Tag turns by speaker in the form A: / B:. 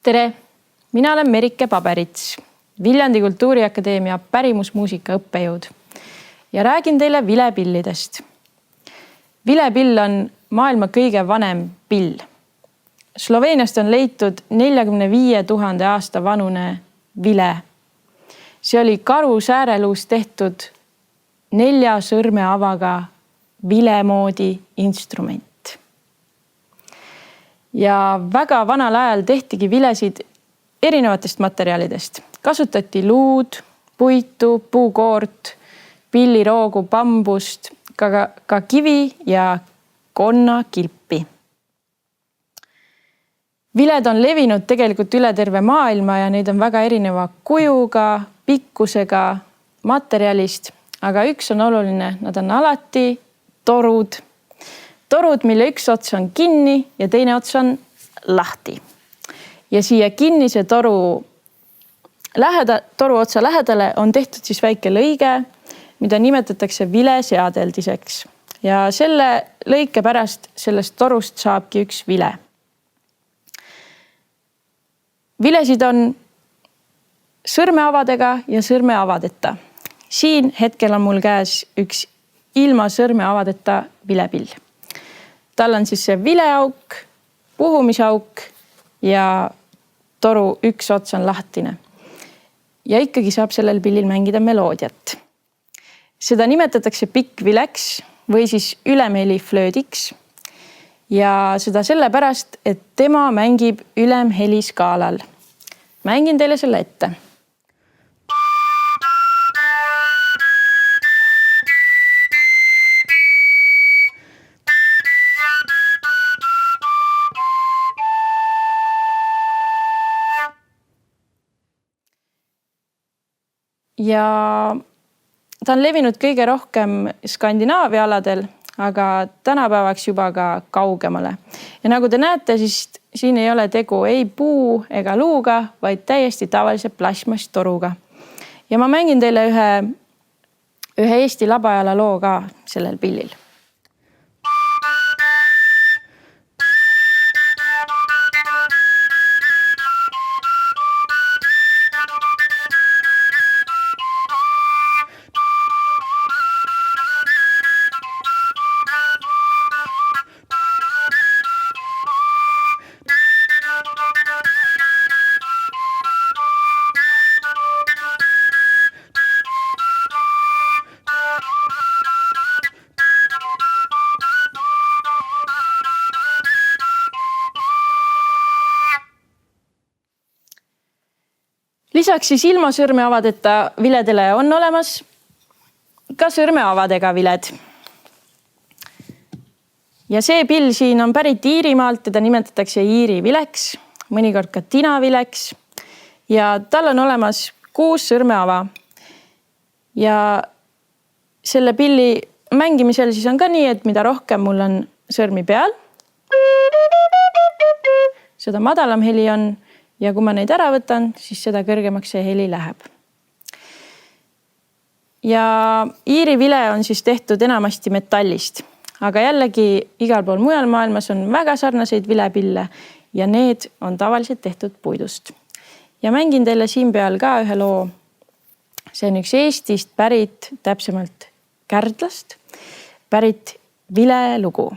A: Tere, mina olen Merike Paberits, Viljandi Kultuuriakadeemia pärimusmuusika õppejõud ja räägin teile vilepillidest. Vilepill on maailma kõige vanem pill. Sloveeniast on leitud 45 000 aasta vanune vile. See oli karu sääreluust tehtud 4 sõrmeavaga vilemoodi instrument. Ja väga vanal ajal tehtigi vilesid erinevatest materjalidest. Kasutati luud, puitu, puukoort, pilliroogu, bambust, ka kivi ja konnakilpi. Viled on levinud tegelikult üle terve maailma ja neid on väga erineva kujuga, pikkusega, materjalist, aga üks on oluline, nad on alati torud. Torud, mille üks ots on kinni ja teine ots on lahti. Ja siia kinnise toru otsa lähedale on tehtud siis väike lõige, mida nimetatakse vileseadeldiseks. Ja selle lõike pärast sellest torust saabki üks vile. Vilesid on sõrmeavadega ja sõrmeavadeta. Siin hetkel on mul käes üks ilma sõrmeavadeta vilepill. Tal on siis see vileauk, puhumisauk ja toru üks ots on lahtine. Ja ikkagi saab sellel pillil mängida meloodiat. Seda nimetatakse pikkvileks või siis ülemheli flöödiks. Ja seda sellepärast, et tema mängib ülemheli skaalal. Mängin teile selle ette. Ja ta on levinud kõige rohkem Skandinaavia aladel, aga tänapäevaks juba ka kaugemale. Ja nagu te näete, siis siin ei ole tegu ei puu ega luuga, vaid täiesti tavalise plasmastoruga. Ja ma mängin teile ühe Eesti labajala loo ka sellel pillil. Lisaks siis ilma sõrmeavadeta viledele on olemas ka sõrmeavadega viled. Ja see pill siin on pärit Iirimaalt, teda nimetatakse Iiri vileks, mõnikord ka tinavileks. Ja tal on olemas 6 sõrmeava. Ja selle pilli mängimisel siis on ka nii, et mida rohkem mul on sõrmi peal, seda madalam heli on. Ja kui ma neid ära võtan, siis seda kõrgemaks see heli läheb. Ja Iiri vile on siis tehtud enamasti metallist. Aga jällegi igal pool mujal maailmas on väga sarnaseid vilepille ja need on tavaliselt tehtud puidust. Ja mängin teile siin peal ka ühe loo. See on üks Eestist pärit, täpsemalt Kärdlast, pärit vilelugu.